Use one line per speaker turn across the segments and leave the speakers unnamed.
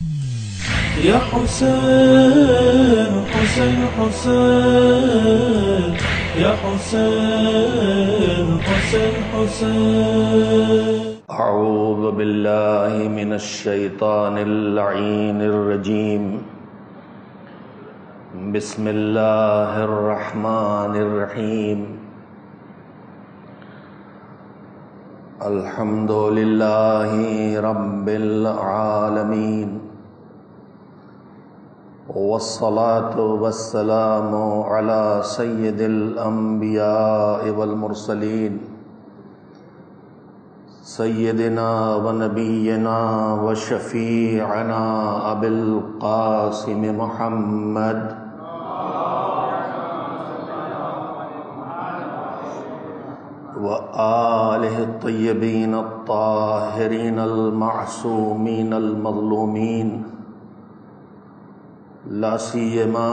يا حسين حسين حسين يا حسين حسين حسين.
اعوذ باللہ من الشیطان اللعین الرجیم. بسم اللہ الرحمن الرحیم. الحمد للہ رب العالمین والصلاة والسلام على سید الانبیاء والمرسلین سیدنا و نبینا و شفیعنا ابی القاسم محمد و آلہ الطیبین الطاہرین المعصومین المظلومین لا سیما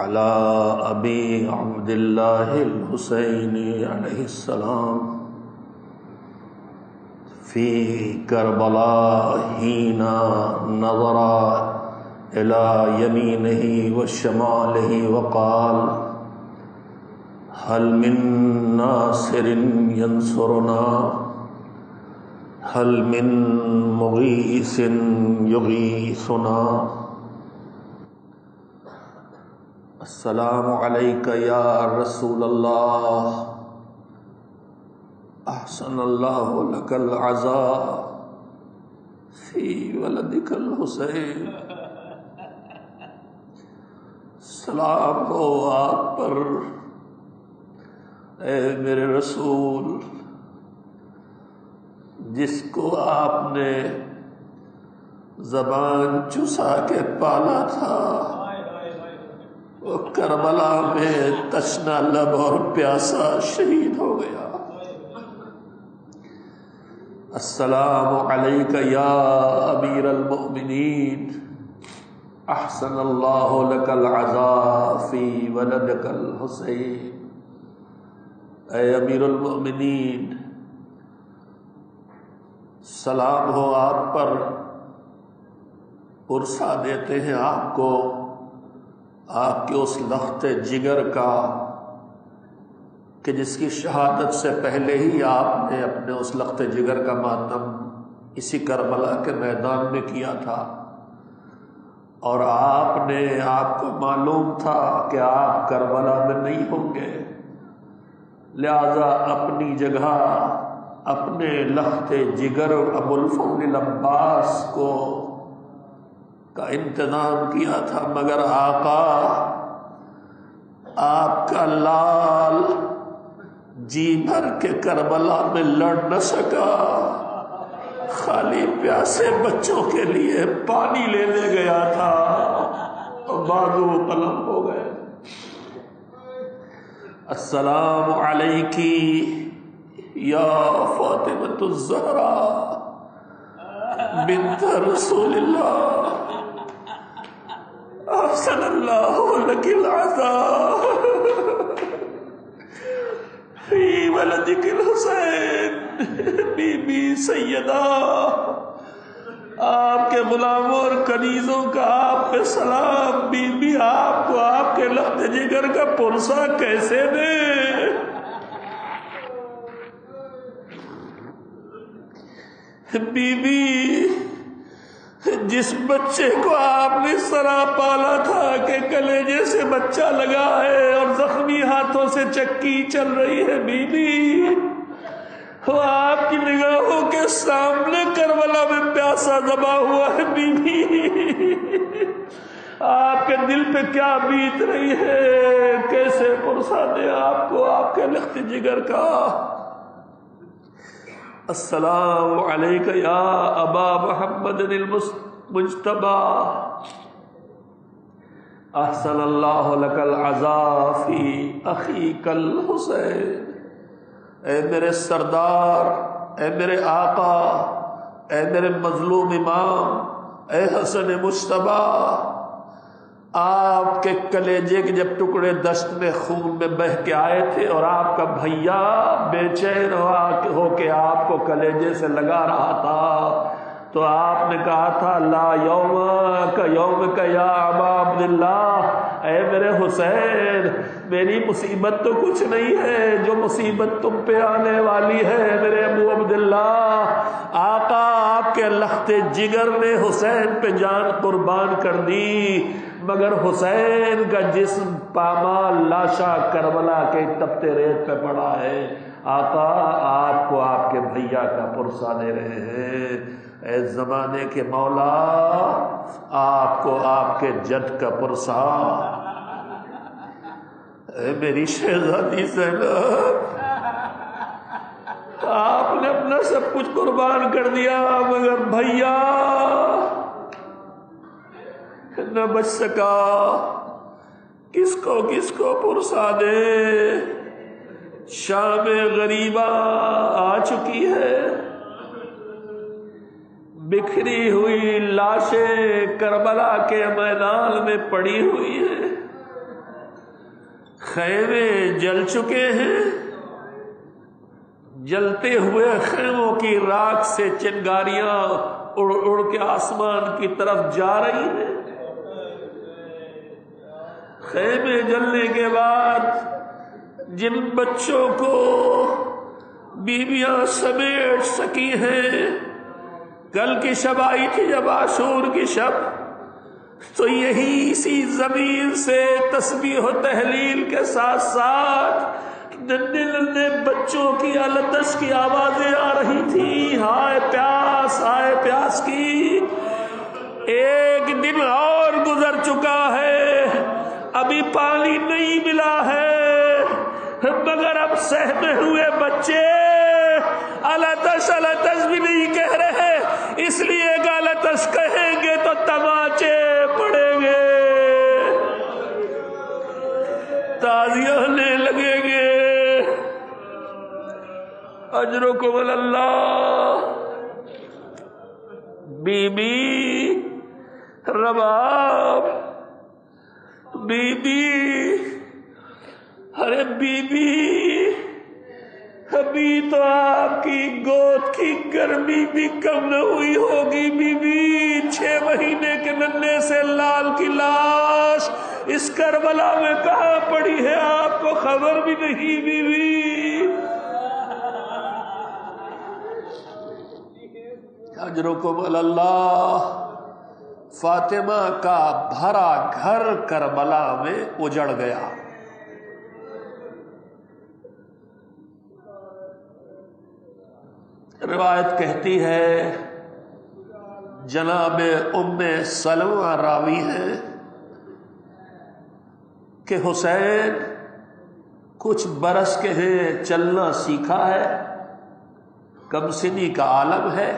علی ابی عبداللہ الحسین علیہ السلام فی کربلا حین نظر الی یمینہ وشمالہ وقال هل من ناصر ینصرنا هل من مغیث یغیثنا. السلام علیک یا رسول اللہ احسن اللہ لک العزاء فی ولدک الحسین. سلام ہو آپ پر اے میرے رسول جس کو آپ نے زبان چسا کے پالا تھا، وہ کربلا میں تشنا لب اور پیاسا شہید ہو گیا. السلام علیک یا امیر المؤمنین احسن اللہ لک العزاء فی ولدک الحسین. اے امیر المؤمنین سلام ہو آپ پر، پرسا دیتے ہیں آپ کو آپ کے اس لخت جگر کا کہ جس کی شہادت سے پہلے ہی آپ نے اپنے اس لخت جگر کا ماتم اسی کربلا کے میدان میں کیا تھا، اور آپ کو معلوم تھا کہ آپ کربلا میں نہیں ہوں گے، لہذا اپنی جگہ اپنے لخت جگر ابو الفضل عباس کو کا انتظام کیا تھا، مگر آقا آپ کا لال جی بھر کے کربلا میں لڑ نہ سکا، خالی پیاسے بچوں کے لیے پانی لینے گیا تھا اور بازو قلم ہو گئے. السلام علیکی یا فاطمۃ الزہراء بنت رسول اللہ احسن اللہ لک العزاء فی ولدک الحسین. بی بی سیدہ آپ کے غلاموں اور کنیزوں کا آپ پہ سلام. بی بی آپ کو آپ کے لخت جگر کا پرسا کیسے دے؟ بی بی جس بچے کو آپ نے سرا پالا تھا کہ کلیجے سے بچہ لگا ہے اور زخمی ہاتھوں سے چکی چل رہی ہے، بی بی وہ آپ کی نگاہوں کے سامنے کربلا میں پیاسا دبا ہوا ہے. بی بی آپ کے دل پہ کیا بیت رہی ہے؟ کیسے پرسا دے آپ کو آپ کے لخت جگر کا؟ السلام علیک یا ابا محمد المجتبی احسن اللہ لک العزاء فی اخیک الحسین. اے میرے سردار، اے میرے آقا، اے میرے مظلوم امام، اے حسن مجتبی، آپ کے کلیجے کے جب ٹکڑے دشت میں خون میں بہہ کے آئے تھے اور آپ کا بھیا بے چین ہو کے آپ کو کلیجے سے لگا رہا تھا، تو آپ نے کہا تھا لا یوم کا یوم کا یا ابا عبداللہ، اے میرے حسین میری مصیبت تو کچھ نہیں ہے جو مصیبت تم پہ آنے والی ہے میرے ابو عبداللہ۔ آقا آپ کے لخت جگر نے حسین پہ جان قربان کر دی، مگر حسین کا جسم پامال لاشا کربلا کے تپتے ریت پہ پڑا ہے۔ آقا آپ کو آپ کے بھیا کا پرسہ دے رہے ہیں، اے زمانے کے مولا آپ کو آپ کے جد کا پرسہ۔ اے میری شہزادی زینب، آپ نے اپنا سب کچھ قربان کر دیا مگر بھیا نہ بچ سکا، کس کو پرسا دے؟ شام غریبہ آ چکی ہے، بکھری ہوئی لاشیں کربلا کے میدان میں پڑی ہوئی ہیں، خیمے جل چکے ہیں، جلتے ہوئے خیموں کی راکھ سے چنگاریاں اڑ اڑ کے آسمان کی طرف جا رہی ہیں۔ خیمے جلنے کے بعد جن بچوں کو بیویاں سمیٹ سکی ہیں، کل کی شب آئی تھی جب عاشور کی شب، تو یہی اسی زمین سے تسبیح و تحلیل کے ساتھ ساتھ ننھے ننھے بچوں کی التش کی آوازیں آ رہی تھی، ہائے پیاس کی۔ ایک دن اور گزر چکا ہے، ابھی پانی نہیں ملا ہے، مگر اب سہمے ہوئے بچے التش بھی نہیں کہہ رہے، اس لیے کہ التش کہیں گے تو تماچے پڑیں گے، تازیاں ہونے لگیں گے۔ اجرکم اللہ۔ بی بی رباب، بی بی، ارے بی بی، ابھی تو آپ کی گود کی گرمی بھی کم نہ ہوئی ہوگی بی بی، 6 مہینے کے ننھے سے لال کی لاش اس کربلا میں کہاں پڑی ہے آپ کو خبر بھی نہیں بی بی۔ اجرکم اللہ۔ فاطمہ کا بھرا گھر کربلا میں اجڑ گیا۔ روایت کہتی ہے، جناب ام سلمہ راوی ہے کہ حسین کچھ برس کے ہیں، چلنا سیکھا ہے، کم سنی کا عالم ہے۔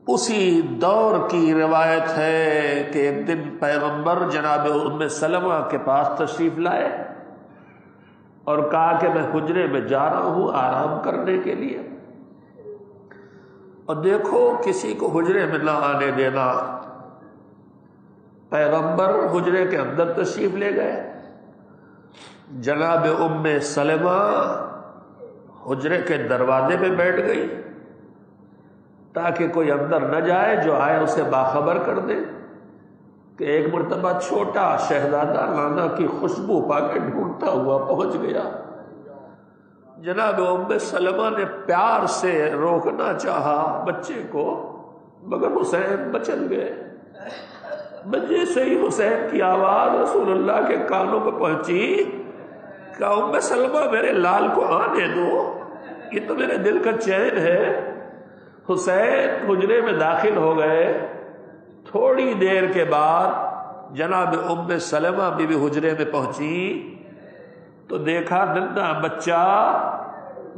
اسی دور کی روایت ہے کہ ایک دن پیغمبر جناب ام سلمہ کے پاس تشریف لائے اور کہا کہ میں حجرے میں جا رہا ہوں آرام کرنے کے لیے، اور دیکھو کسی کو حجرے میں نہ آنے دینا۔ پیغمبر حجرے کے اندر تشریف لے گئے، جناب ام سلمہ حجرے کے دروازے پہ بیٹھ گئی تاکہ کوئی اندر نہ جائے، جو آئے اسے باخبر کر دے کہ ایک مرتبہ چھوٹا شہزادہ نانا کی خوشبو پا کے ڈھونڈتا ہوا پہنچ گیا۔ جناب ام سلمہ نے پیار سے روکنا چاہا بچے کو، مگر حسین بچل گئے۔ بجے سے ہی حسین کی آواز رسول اللہ کے کانوں پہ پہنچی کہ ام سلمہ میرے لال کو آنے دو، یہ تو میرے دل کا چین ہے۔ حسین حجرے میں داخل ہو گئے۔ تھوڑی دیر کے بعد جناب ام سلمہ بھی حجرے میں پہنچی تو دیکھا ننھا بچہ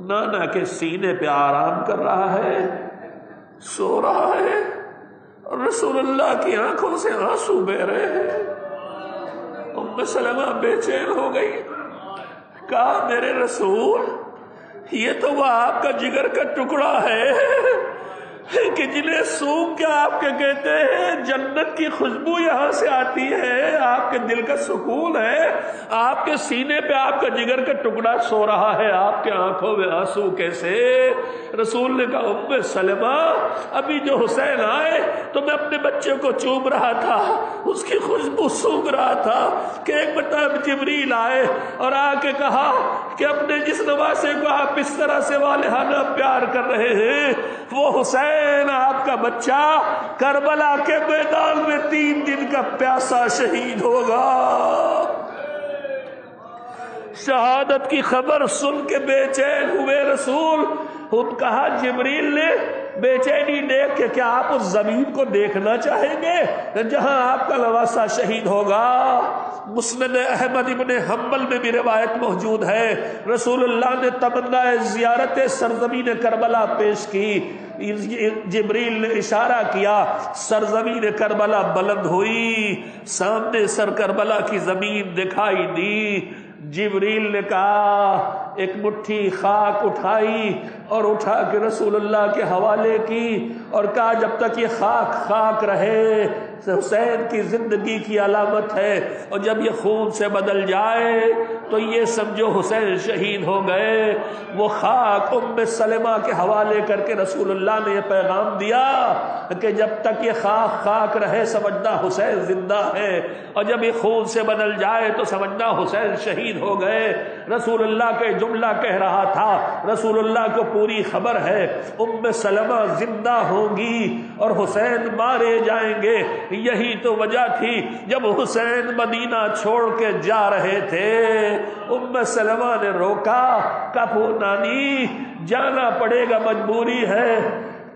نانا کے سینے پہ آرام کر رہا ہے، سو رہا ہے، اور رسول اللہ کی آنکھوں سے آنسو بہہ رہے ہیں۔ ام سلمہ بے چین ہو گئی، کہا میرے رسول، یہ تو وہ آپ کا جگر کا ٹکڑا ہے، کہ جنہیں سونگ کے آپ کے کہتے ہیں جنت کی خوشبو یہاں سے آتی ہے، آپ کے دل کا سکون ہے، آپ کے سینے پہ آپ کا جگر کا ٹکڑا سو رہا ہے، آپ کے آنکھوں میں آنسو کیسے؟ رسول نے کہا ام سلمہ ابھی جو حسین آئے تو میں اپنے بچے کو چوم رہا تھا، اس کی خوشبو سونگ رہا تھا کہ ایک مرتبہ جبریل آئے اور آ کے کہا کہ اپنے جس نواسے کو آپ اس طرح سے والہانہ پیار کر رہے ہیں وہ حسین آپ کا بچہ کربلا کے میدان میں 3 دن کا پیاسا شہید ہوگا۔ شہادت کی خبر سن کے بے چین ہوئے رسول، خود کہا جبریل نے بے چینی دیکھ کے کیا آپ اس زمین کو دیکھنا چاہیں گے جہاں آپ کا نواسا شہید ہوگا؟ مسند احمد ابن حنبل میں بھی روایت موجود ہے، رسول اللہ نے تمنا زیارت سرزمین کربلا پیش کی، جبریل نے اشارہ کیا، سرزمین کربلا بلند ہوئی، سامنے سر کربلا کی زمین دکھائی دی۔ جبریل نے کہا ایک مٹھی خاک اٹھائی اور اٹھا کے رسول اللہ کے حوالے کی اور کہا جب تک یہ خاک خاک رہے حسین کی زندگی کی علامت ہے، اور جب یہ خون سے بدل جائے تو یہ سمجھو حسین شہید ہو گئے۔ وہ خاک ام سلمہ کے حوالے کر کے رسول اللہ نے یہ پیغام دیا کہ جب تک یہ خاک خاک رہے سمجھنا حسین زندہ ہے، اور جب یہ خون سے بدل جائے تو سمجھنا حسین شہید ہو گئے۔ رسول اللہ کا جملہ کہہ رہا تھا، رسول اللہ کو پوری خبر ہے ام سلمہ زندہ ہوں گی اور حسین مارے جائیں گے۔ یہی تو وجہ تھی جب حسین مدینہ چھوڑ کے جا رہے تھے ام سلمہ نے روکا، کہا نانی جانا پڑے گا مجبوری ہے،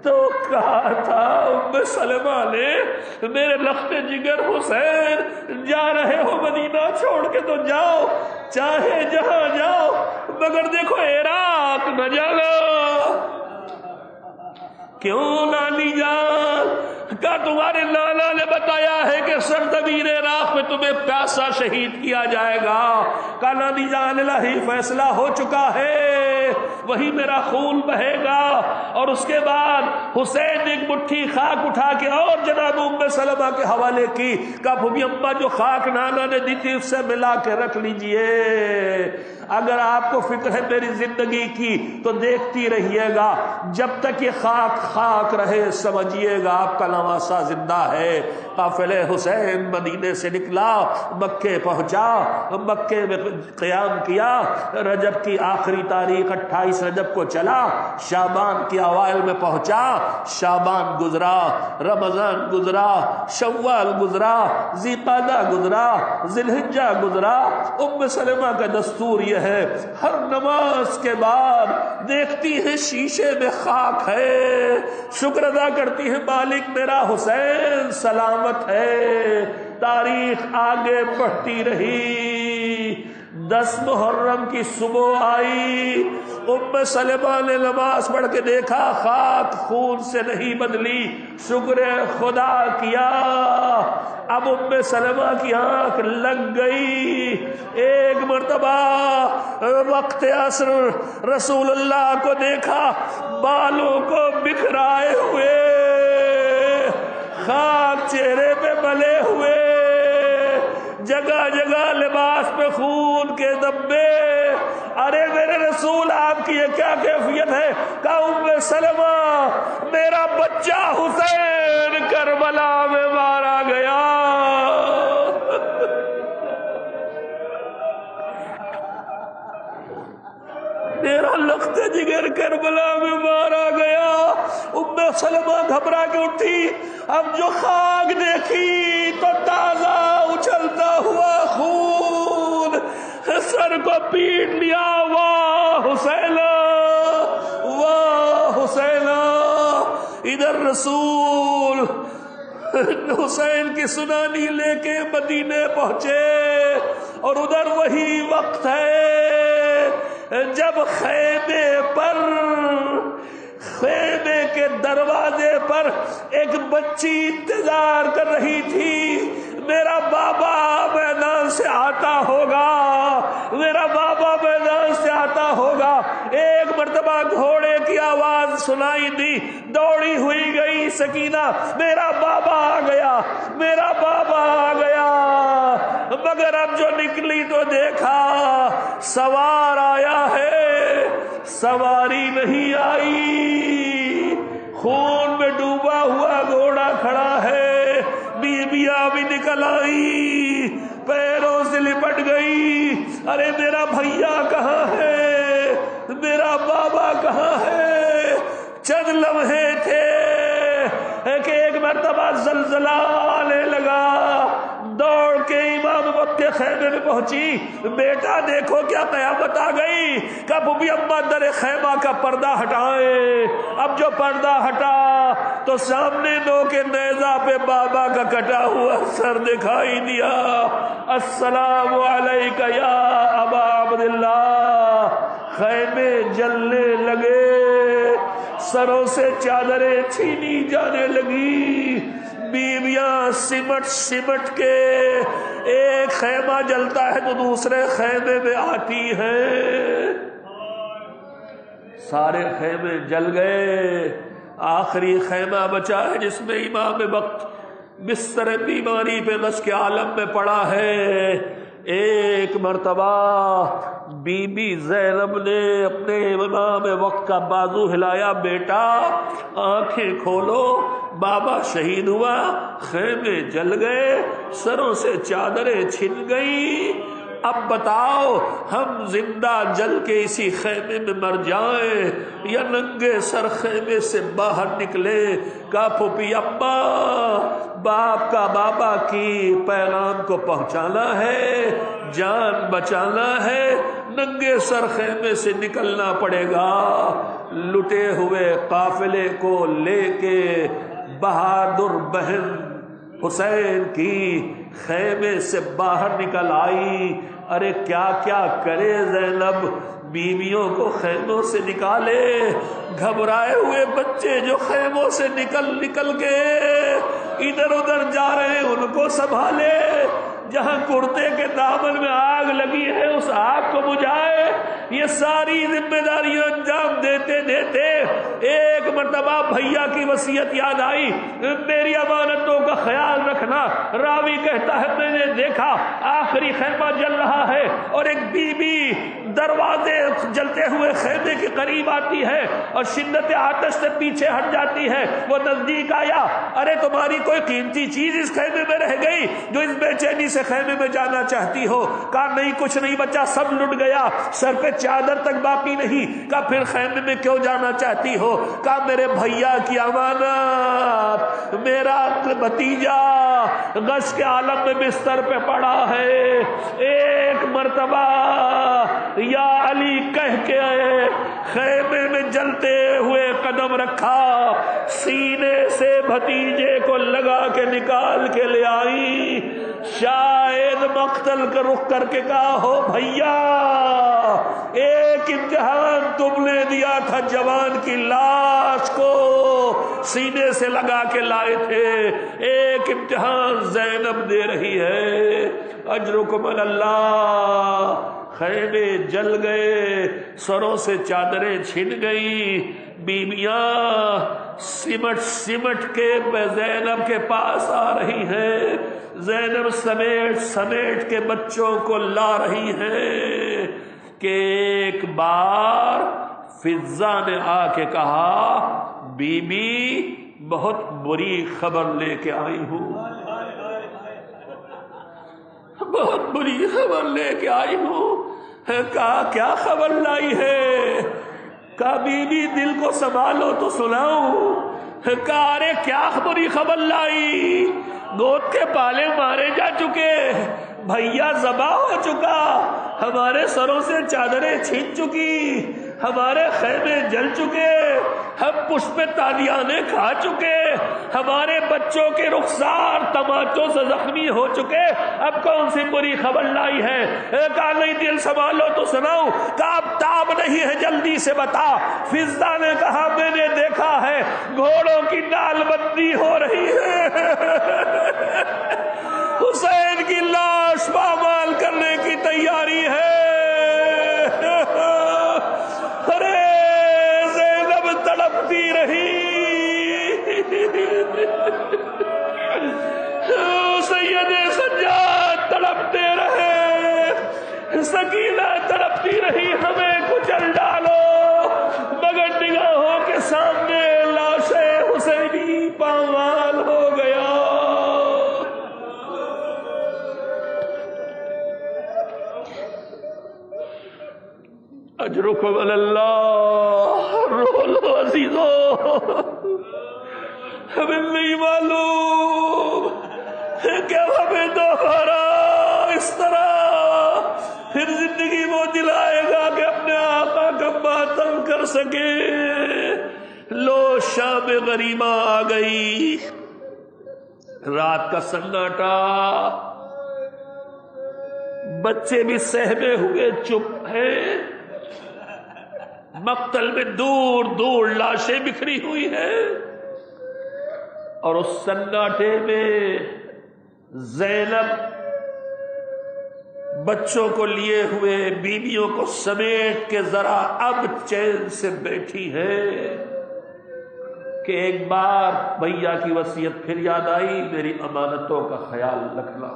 تو کہا تھا ام سلمہ نے میرے لخت جگر حسین جا رہے ہو مدینہ چھوڑ کے تو جاؤ، چاہے جہاں جاؤ مگر دیکھو عراق نہ جانا۔ کیوں نانی جان؟ کہا تمہارے نانا نے بتایا ہے کہ سرزمین عراق میں تمہیں پیاسا شہید کیا جائے گا۔ کہا نانی جان الہی فیصلہ ہو چکا ہے، وہی میرا خون بہے گا۔ اور اس کے بعد حسین نے ایک مٹھی خاک اٹھا کے اور جناب ام سلمہ کے حوالے کی، کہا بھوبی اماں جو خاک نانا نے دی تھی اس سے ملا کے رکھ لیجئے، اگر آپ کو فکر ہے میری زندگی کی تو دیکھتی رہیے گا، جب تک یہ خاک خاک رہے سمجھیے گا آپ کا نواسا زندہ ہے۔ قافلہ حسین مدینے سے نکلا، مکے پہنچا، مکے میں قیام کیا، رجب کی آخری تاریخ 28 رجب کو چلا، شعبان کی اوائل میں پہنچا، شعبان گزرا، رمضان گزرا، شوال گزرا، ذی قعدہ گزرا، ذی الحجہ گزرا۔ ام سلمہ کا دستور یہ ہے ہر نماز کے بعد دیکھتی ہے شیشے میں خاک ہے، شکر ادا کرتی ہے مالک میرا حسین سلامت ہے۔ تاریخ آگے بڑھتی رہی، 10 محرم کی صبح آئی، ام سلمہ نے نماز پڑھ کے دیکھا خاک خون سے نہیں بدلی، شکر خدا کیا۔ اب ام سلمہ کی آنکھ لگ گئی، ایک مرتبہ وقت عصر رسول اللہ کو دیکھا بالوں کو بکھرائے ہوئے، خاک چہرے پہ ملے ہوئے، جگہ جگہ لباس پہ خون کے دبے۔ ارے میرے رسول آپ کی یہ کیا کیفیت ہے؟ کہا ام سلمہ میرا بچہ حسین کربلا میں مارا گیا۔ میرا لخت جگر کربلا میں مارا گیا۔ ام سلمہ گھبرا کے اٹھی، اب جو خاک دیکھی تو تازہ اچھلتا ہوا خون، سر کو پیٹ لیا، واہ حسینہ واہ حسینہ۔ ادھر رسول حسین کی سنانی لے کے مدینے پہنچے، اور ادھر وہی وقت ہے جب خیمے کے دروازے پر ایک بچی انتظار کر رہی تھی، میرا بابا میدان سے آتا ہوگا، میرا بابا میدان سے آتا ہوگا۔ ایک مرتبہ گھوڑے کی آواز سنائی دی، دوڑی ہوئی گئی سکینہ، میرا بابا آ گیا، میرا بابا آ گیا۔ مگر اب جو نکلی تو دیکھا سوار آیا ہے، سواری نہیں آئی، خون میں ڈوبا ہوا گھوڑا کھڑا ہے۔ بیویاں بھی نکل آئی، پیروں سے لپٹ گئی، ارے میرا بھیا کہاں ہے، میرا بابا کہاں ہے؟ چند لمحے تھے کہ ایک مرتبہ زلزلہ آنے لگا، دوڑ کے امام وقت کے خیمے میں پہنچی، بیٹا دیکھو کیا قیامت آ گئی۔ کہ بوبی اماں در خیمہ کا پردہ ہٹائے۔ اب جو پردہ ہٹا تو سامنے نو کے نیزہ پہ بابا کا کٹا ہوا سر دکھائی دیا۔ السلام علیک یا ابا عبداللہ۔ خیمے جلنے لگے، سروں سے چادریں چھینی جانے لگی، بیویاں سمٹ سمٹ کے ایک خیمہ جلتا ہے تو دوسرے خیمے میں آتی ہیں، سارے خیمے جل گئے، آخری خیمہ بچا ہے جس میں امام وقت بستر بیماری پہ غش کے عالم میں پڑا ہے۔ ایک مرتبہ بی بی زینب نے اپنے امام وقت کا بازو ہلایا، بیٹا آنکھیں کھولو، بابا شہید ہوا، خیمے جل گئے، سروں سے چادریں چھن گئی، اب بتاؤ ہم زندہ جل کے اسی خیمے میں مر جائیں یا ننگے سر خیمے سے باہر نکلے؟ کا پھوپھی ابا، باپ کا بابا کی پیغام کو پہنچانا ہے، جان بچانا ہے، ننگے سر خیمے سے نکلنا پڑے گا۔ لٹے ہوئے قافلے کو لے کے بہادر بہن حسین کی خیمے سے باہر نکل آئی۔ ارے کیا کیا کرے زینب، بیویوں کو خیموں سے نکالے، گھبرائے ہوئے بچے جو خیموں سے نکل کے ادھر ادھر جا رہے ہیں ان کو سنبھالے، جہاں کرتے کے دامن میں آگ لگی ہے اس آگ کو بجھائے۔ یہ ساری ذمہ داریاں انجام دیتے دیتے ایک مرتبہ بھیا کی وصیت یاد آئی، میری امانتوں کا خیال رکھنا۔ راوی کہتا ہے میں نے دیکھا آخری خیمہ جل رہا ہے اور ایک بی بی دروازے جلتے ہوئے خیمے کے قریب آتی ہے اور شدت آتش سے پیچھے ہٹ جاتی ہے۔ وہ نزدیک آیا، ارے تمہاری کوئی قیمتی چیز اس خیمے میں رہ گئی جو اس بے چینی سے خیمے میں جانا چاہتی ہو؟ کہا نہیں کچھ نہیں بچا، سب لٹ گیا، سر پہ چادر تک باقی نہیں۔ کہا پھر خیمے میں کیوں جانا چاہتی ہو؟ کہا میرے بھیا کی امانت، میرا بھتیجا غش کے عالم میں بستر پہ پڑا ہے، ایک مرتبہ یا علی کہہ کے خیمے میں جلتے ہوئے قدم رکھا، سینے سے بھتیجے کو لگا کے نکال کے لے آئی۔ شاید مقتل کا رخ کر کے کہا ہو بھیا ایک امتحان تم نے دیا تھا، جوان کی لاش کو سینے سے لگا کے لائے تھے، ایک امتحان زینب دے رہی ہے، اجرکم اللہ۔ خیمے جل گئے، سروں سے چادریں چھن گئی، بیویاں سمٹ سمٹ کے زینب کے پاس آ رہی ہیں، زینب سمیٹ سمیٹ کے بچوں کو لا رہی ہیں کہ ایک بار فضہ نے آ کے کہا بی بی بہت بری خبر لے کے آئی ہوں، بہت بری خبر لے کے آئی ہوں۔ کہا کیا خبر لائی ہے؟ کہا بی بی دل کو سنبھالو تو سناؤں۔ کہا ارے کیا بری خبر لائی، گود کے پالے مارے جا چکے، بھیا ذبح ہو چکا، ہمارے سروں سے چادریں چھین چکی، ہمارے خیمے جل چکے، ہم پشت میں تادیانے کھا چکے، ہمارے بچوں کے رخسار تماچوں سے زخمی ہو چکے، اب کون سی بری خبر لائی ہے؟ کہا نہیں دل سنبھالو تو سناؤں۔ کہا اب تاب نہیں ہے جلدی سے بتا۔ فضہ نے کہا میں نے دیکھا ہے گھوڑوں کی نال بندی ہو رہی ہے، حسین کی لاش پامال
سکینہ تڑپتی رہی ہمیں کچل ڈالو، مگر نگاہوں کے سامنے لاش حسینی پامال ہو گیا۔ اجرکم اللہ، رو لو عزیزو، ہمیں نہیں معلوم کہ ہمیں دوبارہ اس طرح پھر زندگی وہ دلائے گا کہ اپنے آقا کا ماتم کر سکے۔ لو شام غریبہ آ گئی، رات کا سناٹا، بچے بھی سہمے ہوئے چپ ہیں، مقتل میں دور دور لاشیں بکھری ہوئی ہیں، اور اس سناٹے میں زینب بچوں کو لیے ہوئے بیویوں کو سمیٹ کے ذرا اب چین سے بیٹھی ہے کہ ایک بار بھیا کی وصیت پھر یاد آئی، میری امانتوں کا خیال رکھنا۔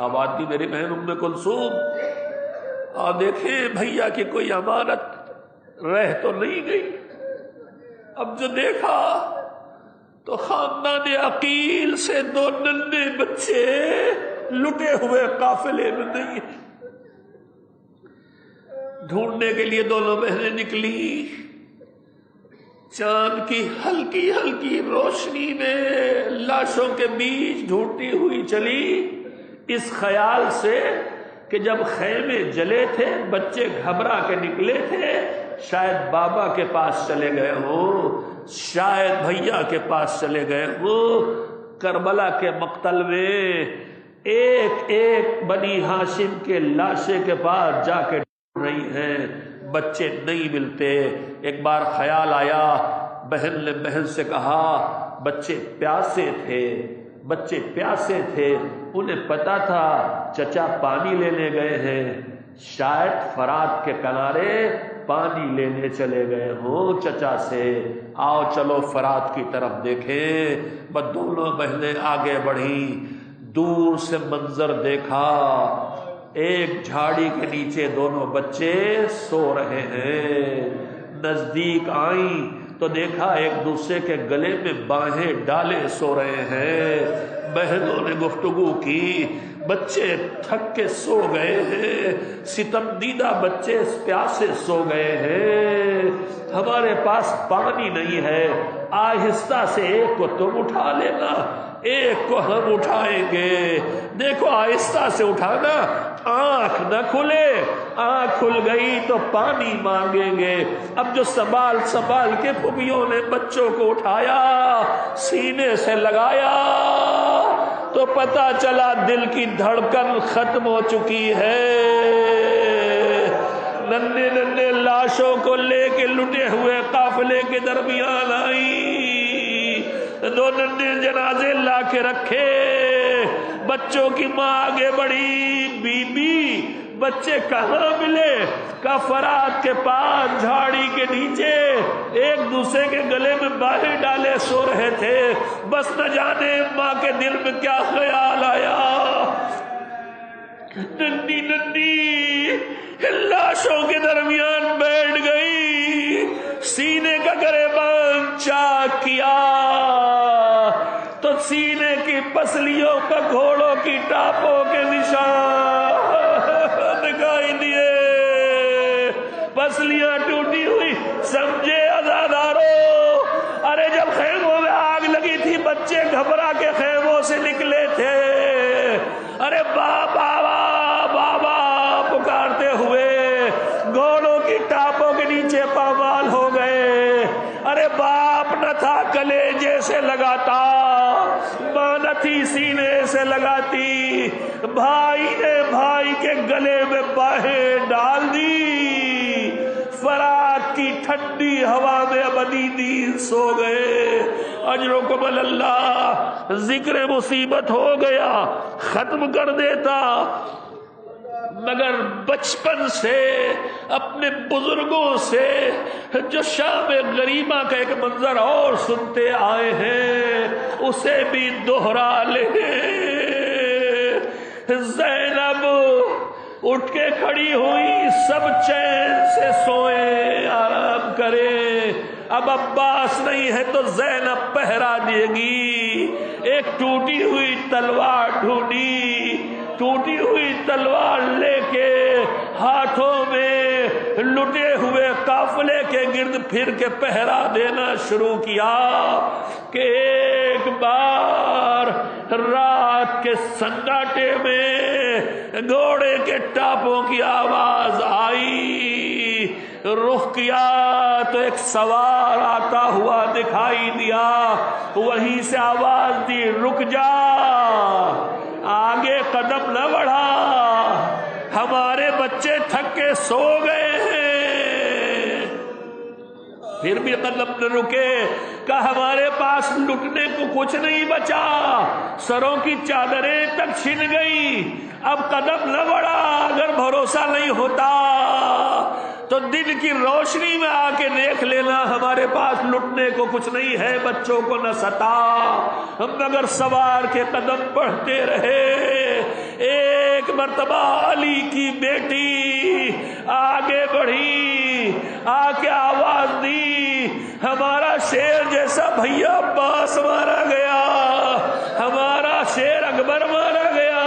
آواز دی میری بہن ام کلثوم، آپ دیکھیں بھیا کی کوئی امانت رہ تو نہیں گئی۔ اب جو دیکھا تو خاندان عقیل سے 2 ننھے بچے لٹے ہوئے قافلے میں نہیں ہیں۔ ڈھونڈنے کے لیے دونوں بہنیں نکلی، چاند کی ہلکی ہلکی روشنی میں لاشوں کے بیچ ڈھونڈتی ہوئی چلی، اس خیال سے کہ جب خیمے جلے تھے بچے گھبرا کے نکلے تھے، شاید بابا کے پاس چلے گئے ہوں، شاید بھیا کے پاس چلے گئے ہوں۔ کربلا کے مقتل میں ایک ایک بنی ہاشم کے لاشے کے پاس جا کے ڈھونڈ رہی ہیں، بچے نہیں ملتے۔ ایک بار خیال آیا، بہن نے بہن سے کہا بچے پیاسے تھے، بچے پیاسے تھے، انہیں پتا تھا چچا پانی لینے گئے ہیں، شاید فرات کے کنارے پانی لینے چلے گئے ہوں چچا سے، آؤ چلو فرات کی طرف دیکھیں۔ بس دونوں بہنیں آگے بڑھیں، دور سے منظر دیکھا، ایک جھاڑی کے نیچے دونوں بچے سو رہے ہیں۔ نزدیک آئیں تو دیکھا ایک دوسرے کے گلے میں باہیں ڈالے سو رہے ہیں۔ بہنوں نے گفتگو کی، بچے تھک کے سو گئے ہیں، ستم دیدہ بچے پیاسے سو گئے ہیں، ہمارے پاس پانی نہیں ہے، آہستہ سے ایک کو تم اٹھا لینا، ایک کو ہم اٹھائیں گے، دیکھو آہستہ سے اٹھانا، آنکھ نہ کھلے، آنکھ کھل گئی تو پانی مانگیں گے۔ اب جو سنبھال سنبھال کے پھوپھیوں نے بچوں کو اٹھایا، سینے سے لگایا تو پتا چلا دل کی دھڑکن ختم ہو چکی ہے۔ ننھے ننھے لاشوں کو لے کے لٹے ہوئے قافلے کے درمیان آئی، 2 ننھے جنازے لا کے رکھے، بچوں کی ماں آگے بڑھی، بی بی بچے کہاں ملے؟ کا فرات کے پاس جھاڑی کے نیچے ایک دوسرے کے گلے میں باہیں ڈالے سو رہے تھے۔ بس نہ جانے ماں کے دل میں کیا خیال آیا، ننھی ننھی لاشوں کے درمیان بیٹھ گئی، سینے کا گریبان چاک کیا تو سینے کی پسلیوں پر گھوڑوں کی ٹاپوں کے نشان دکھائی دیے، پسلیاں ٹوٹی ہوئی، سمجھے عزادارو، ارے جب خیموں میں آگ لگی تھی بچے گھبرا کے خیموں سے نکلے تھے، ارے بابا بابا پکارتے ہوئے گھوڑوں کی ٹاپوں کے نیچے پامال ہو گئے، ارے باپ نہ تھا کلیجے سے لگاتا، ماں نہ تھی سینے سے لگاتی، بھائی نے بھائی کے گلے میں باہیں ڈال دی، فرات کی ٹھنڈی ہوا میں ابدی نیند سو گئے۔ اجرکم اللہ، ذکر مصیبت ہو گیا، ختم کر دیتا، مگر بچپن سے اپنے بزرگوں سے جو شام غریبہ کا ایک منظر اور سنتے آئے ہیں اسے بھی دوہرا لیں۔ زینب اٹھ کے کھڑی ہوئی، سب چین سے سوئے، آرام کرے۔ اب عباس نہیں ہے تو زینب پہرا دے گی۔ ایک ٹوٹی ہوئی تلوار ڈھونڈی، ٹوٹی ہوئی تلوار لے کے ہاتھوں میں لٹے ہوئے قافلے کے گرد پھر کے پہرا دینا شروع کیا کہ ایک بار رات کے سناٹے میں گھوڑے کے ٹاپوں کی آواز آئی، رخ کیا تو ایک سوار آتا ہوا دکھائی دیا، وہیں سے آواز دی رک جا، آگے قدم نہ بڑھا، ہمارے بچے تھک کے سو گئے ہیں۔ پھر بھی قدم نہ رکے، کہ ہمارے پاس لٹنے کو کچھ نہیں بچا، سروں کی چادریں تک چھن گئی، اب قدم نہ بڑھا۔ اگر بھروسہ نہیں ہوتا تو دن کی روشنی میں آ کے دیکھ لینا، ہمارے پاس لٹنے کو کچھ نہیں ہے، بچوں کو نہ ستا۔ ہم مگر سوار کے قدم بڑھتے رہے۔ ایک مرتبہ علی کی بیٹی آگے بڑھی، آ کے آواز دی، ہمارا شیر جیسا بھیا عباس مارا گیا، ہمارا شیر اکبر مارا گیا،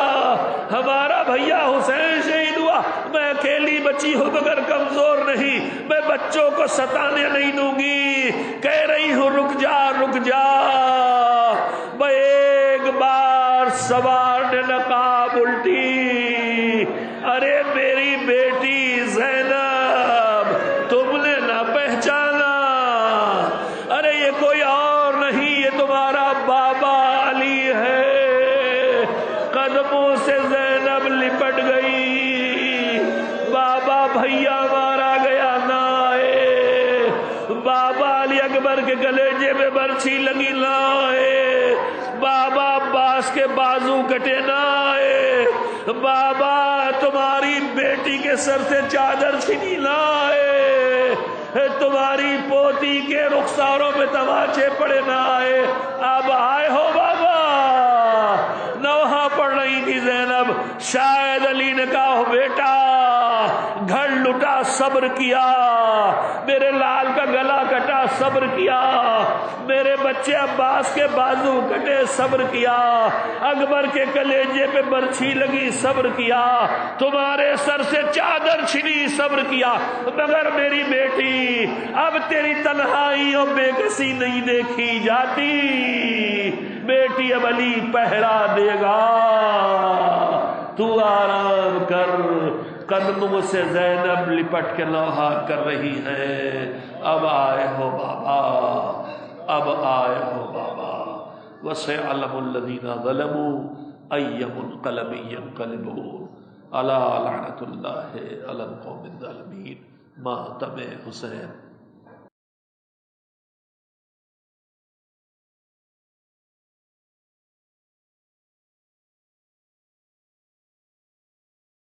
ہمارا بھیا حسین شہید ہوا، میں اکیلی بچی ہوں مگر کمزور نہیں، میں بچوں کو ستانے نہیں دوں گی، کہہ رہی ہوں رک جا رک جا۔ میں ایک بار سوار نے نقاب الٹی، ارے میری بیٹی زینب تم نے نہ پہچانا، ارے یہ کوئی اور نہیں، یہ تمہارا بابا علی ہے۔ قدموں سے زینب لپٹ گئی، بابا بھیا مارا گیا نہ آئے، بابا علی اکبر کے گلیجے میں برچھی لگی نہ آئے، بابا عباس کے بازو کٹے نہ آئے، بابا تمہاری بیٹی کے سر سے چادر چھنی نہ آئے، تمہاری پوتی کے رخساروں پہ تماچے پڑے نہ آئے، اب آئے ہو بابا۔ نوحہ پڑھ رہی تھی زینب، شاید علی نے کہا بیٹا گھر لٹا صبر کیا، میرے لال کا گلا کٹا صبر کیا، میرے بچے عباس کے بازو کٹے صبر کیا، اکبر کے کلیجے پہ برچھی لگی صبر کیا، تمہارے سر سے چادر چھنی صبر کیا، مگر میری بیٹی اب تیری تنہائی اور بے کسی نہیں دیکھی جاتی، بیٹی اب علی پہرا دے گا، تو آرام کر۔ قدموں سے زینب لپٹ کے نوحہ کر رہی ہے، اب آئے ہو بابا، اب آئے ہو بابا۔ وَسَيَعْلَمُ الَّذِينَ ظَلَمُوا أَيَّ مُنقَلَبٍ يَنقَلِبُونَ أَلَا لَعْنَةُ اللَّهِ عَلَى الْقَوْمِ الظَّالِمِينَ۔ ماتم حسین